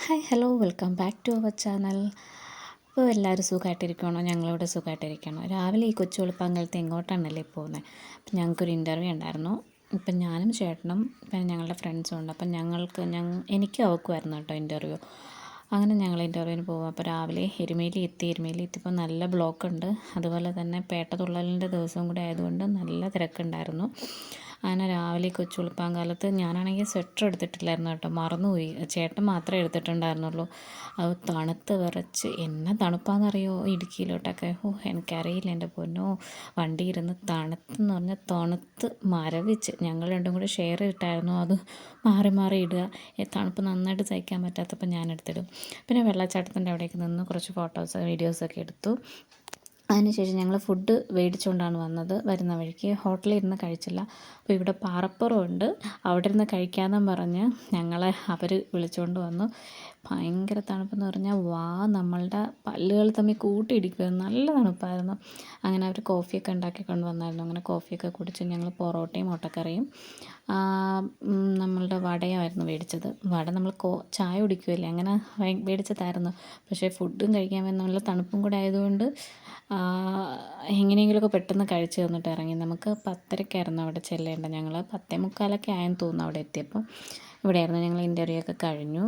Hi hello welcome back to our channel. ഇപ്പോൾ എല്ലാവരും സുഖമായിട്ടിരിക്കണോ? ഞങ്ങളിവിടെ സുഖമായിട്ടിരിക്കണം. രാവിലെ ഈ കൊച്ചു വെളുപ്പാങ്കലത്ത് എങ്ങോട്ടാണല്ലേ പോകുന്നത്. അപ്പം ഞങ്ങൾക്കൊരു ഇൻ്റർവ്യൂ ഉണ്ടായിരുന്നു. ഇപ്പം ഞാനും ചേട്ടനും പിന്നെ ഞങ്ങളുടെ ഫ്രണ്ട്സും ഉണ്ട്. അപ്പം എനിക്കും അവക്കുമായിരുന്നു കേട്ടോ ഇൻ്റർവ്യൂ. അങ്ങനെ ഞങ്ങൾ ഇൻ്റർവ്യൂവിന് പോകും. അപ്പോൾ രാവിലെ എരുമേലി എത്തിയപ്പോൾ നല്ല ബ്ലോക്ക് ഉണ്ട്. അതുപോലെ തന്നെ പേട്ടതുള്ളലിൻ്റെ ദിവസവും കൂടി ആയതുകൊണ്ട് നല്ല തിരക്കുണ്ടായിരുന്നു. അങ്ങനെ രാവിലെ കൊച്ചു വെളുപ്പാങ്കാലത്ത് ഞാനാണെങ്കിൽ സ്വെറ്റർ എടുത്തിട്ടില്ലായിരുന്നു കേട്ടോ, മറന്നുപോയി. ചേട്ടൻ മാത്രമേ എടുത്തിട്ടുണ്ടായിരുന്നുള്ളൂ. അത് തണുത്ത് വിറച്ച് എന്നാ തണുപ്പാണെന്നറിയോ ഇടുക്കിയിലോട്ടൊക്കെ. എനിക്കറിയില്ല എൻ്റെ പൊന്നോ. വണ്ടി ഇരുന്ന് തണുത്തെന്ന് പറഞ്ഞാൽ തണുത്ത് മരവിച്ച്. ഞങ്ങൾ രണ്ടും കൂടി ഷെയർ ചെയ്തിട്ടായിരുന്നു അത് മാറി മാറി ഇടുക. തണുപ്പ് നന്നായിട്ട് സഹിക്കാൻ പറ്റാത്തപ്പോൾ ഞാൻ എടുത്തിടും. പിന്നെ വെള്ളച്ചാട്ടത്തിൻ്റെ അവിടേക്ക് നിന്ന് കുറച്ച് ഫോട്ടോസ് വീഡിയോസൊക്കെ എടുത്തു. അതിനുശേഷം ഞങ്ങൾ ഫുഡ് മേടിച്ചുകൊണ്ടാണ് വന്നത്. വരുന്ന വഴിക്ക് ഹോട്ടലിൽ ഇരുന്ന് കഴിച്ചില്ല. അപ്പോൾ ഇവിടെ പാറപ്പുറമുണ്ട്, അവിടെ ഇരുന്ന് കഴിക്കാമെന്നും പറഞ്ഞ് ഞങ്ങളെ അവർ വിളിച്ചുകൊണ്ട് വന്നു. ഭയങ്കര തണുപ്പെന്ന് പറഞ്ഞാൽ നമ്മളുടെ പല്ലുകൾ തമ്മിൽ കൂട്ടിയിടിക്കുമായിരുന്നു. നല്ല തണുപ്പായിരുന്നു. അങ്ങനെ അവർ കോഫിയൊക്കെ ഉണ്ടാക്കിക്കൊണ്ട് വന്നായിരുന്നു. അങ്ങനെ കോഫിയൊക്കെ കുടിച്ച് ഞങ്ങൾ പൊറോട്ടയും മുട്ടക്കറിയും നമ്മളുടെ വടയായിരുന്നു മേടിച്ചത്. വട നമ്മൾ ചായ കുടിക്കുമല്ലേ, അങ്ങനെ മേടിച്ചതായിരുന്നു. പക്ഷേ ഫുഡും കഴിക്കാൻ നല്ല തണുപ്പും കൂടെ ആയതുകൊണ്ട് എങ്ങനെയെങ്കിലുമൊക്കെ പെട്ടെന്ന് കഴിച്ച് തന്നിട്ട് ഇറങ്ങി. നമുക്ക് 10:30-ക്കായിരുന്നു അവിടെ ചെല്ലേണ്ടത്. ഞങ്ങൾ 10:45 ആയെന്ന് തോന്നുന്നു അവിടെ എത്തിയപ്പോൾ. ഇവിടെയായിരുന്നു ഞങ്ങൾ ഇൻ്റർവ്യൂ ഒക്കെ കഴിഞ്ഞു.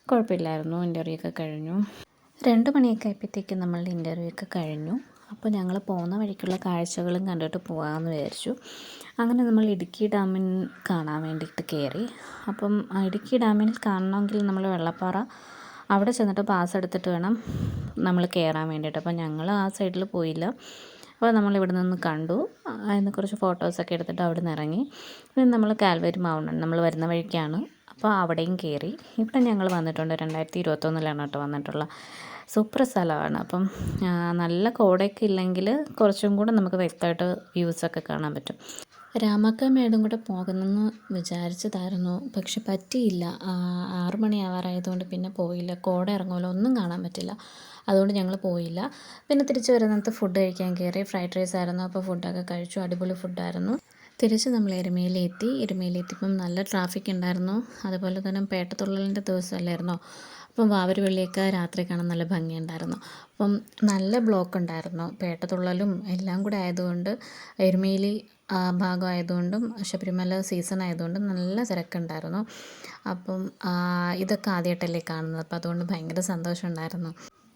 കുഴപ്പമില്ലായിരുന്നു, ഇൻ്റർവ്യൂ ഒക്കെ കഴിഞ്ഞു. 2 മണിയൊക്കെ ആയപ്പോഴത്തേക്കും നമ്മളുടെ ഇൻ്റർവ്യൂ ഒക്കെ കഴിഞ്ഞു. അപ്പോൾ ഞങ്ങൾ പോകുന്ന വഴിക്കുള്ള കാഴ്ചകളും കണ്ടിട്ട് പോകാമെന്ന് വിചാരിച്ചു. അങ്ങനെ നമ്മൾ ഇടുക്കി ഡാമിൽ കാണാൻ വേണ്ടിയിട്ട് കയറി. അപ്പം ഇടുക്കി ഡാമിൽ കാണണമെങ്കിൽ നമ്മൾ വെള്ളപ്പാറ അവിടെ ചെന്നിട്ട് പാസ് എടുത്തിട്ട് വേണം നമ്മൾ കയറാൻ വേണ്ടിയിട്ട്. അപ്പോൾ ഞങ്ങൾ ആ സൈഡിൽ പോയില്ല. അപ്പോൾ നമ്മൾ ഇവിടെ നിന്ന് കണ്ടു. അതിന് കുറച്ച് ഫോട്ടോസൊക്കെ എടുത്തിട്ട് അവിടെ നിന്ന് ഇറങ്ങി. പിന്നെ നമ്മൾ കാൽവരി മൗണ്ടൻ നമ്മൾ വരുന്ന വഴിക്കാണ്. അപ്പോൾ അവിടെയും കയറി. ഇവിടെ ഞങ്ങൾ വന്നിട്ടുണ്ട് 2021 കേട്ടോ വന്നിട്ടുള്ള. സൂപ്പർ സ്ഥലമാണ്. അപ്പം നല്ല കോടയൊക്കെ ഇല്ലെങ്കിൽ കുറച്ചും കൂടെ നമുക്ക് വ്യക്തമായിട്ട് വ്യൂസൊക്കെ കാണാൻ പറ്റും. രാമക്കൽമേടും കൂടെ പോകണമെന്ന് വിചാരിച്ചതായിരുന്നു, പക്ഷെ പറ്റിയില്ല. 6 മണിയാവാറായതുകൊണ്ട് പിന്നെ പോയില്ല. കോട ഇറങ്ങുമല്ലോ, ഒന്നും കാണാൻ പറ്റില്ല. അതുകൊണ്ട് ഞങ്ങൾ പോയില്ല. പിന്നെ തിരിച്ച് വരുന്നിടത്ത് ഫുഡ് കഴിക്കാൻ കയറി. ഫ്രൈഡ് റൈസ് ആയിരുന്നു. അപ്പോൾ ഫുഡൊക്കെ കഴിച്ചു. അടിപൊളി ഫുഡായിരുന്നു. തിരിച്ച് നമ്മൾ എരുമേലി എത്തിയപ്പം നല്ല ട്രാഫിക് ഉണ്ടായിരുന്നു. അതുപോലെ തന്നെ പേട്ടതുള്ളലിൻ്റെ ദിവസമല്ലായിരുന്നോ. അപ്പം വാവരുപള്ളിയൊക്കെ രാത്രി കാണാൻ നല്ല ഭംഗിയുണ്ടായിരുന്നു. അപ്പം നല്ല ബ്ലോക്ക് ഉണ്ടായിരുന്നു. പേട്ടതുള്ളലും എല്ലാം കൂടെ ആയതുകൊണ്ട്, എരുമേലി ഭാഗമായതുകൊണ്ടും ശബരിമല സീസൺ ആയതുകൊണ്ടും നല്ല തിരക്കുണ്ടായിരുന്നു. അപ്പം ഇതൊക്കെ ആദ്യമായിട്ടല്ലേ കാണുന്നത്. അപ്പോൾ അതുകൊണ്ട് ഭയങ്കര സന്തോഷമുണ്ടായിരുന്നു.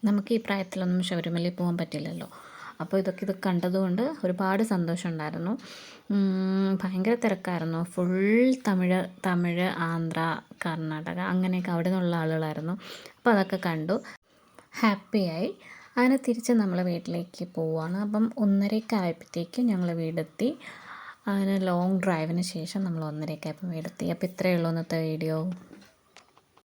നമുക്ക് ഈ പ്രായത്തിലൊന്നും ശബരിമലയിൽ പോകാൻ പറ്റില്ലല്ലോ. അപ്പോൾ ഇത് കണ്ടതുകൊണ്ട് ഒരുപാട് സന്തോഷമുണ്ടായിരുന്നു. ഭയങ്കര തിരക്കായിരുന്നു. ഫുൾ തമിഴ്, ആന്ധ്ര, കർണാടക അങ്ങനെയൊക്കെ അവിടെ നിന്നുള്ള ആളുകളായിരുന്നു. അപ്പോൾ അതൊക്കെ കണ്ടു, ഹാപ്പിയായി. അങ്ങനെ തിരിച്ച് നമ്മൾ വീട്ടിലേക്ക് പോവുകയാണ്. അപ്പം 1:30 ആയപ്പോഴത്തേക്ക് ഞങ്ങൾ വീടെത്തി. അങ്ങനെ ലോങ് ഡ്രൈവിന് ശേഷം നമ്മൾ 1:30 ആയപ്പോൾ വീടെത്തി. അപ്പോൾ ഇത്രയേ ഉള്ളൂ ഇന്നത്തെ വീഡിയോ.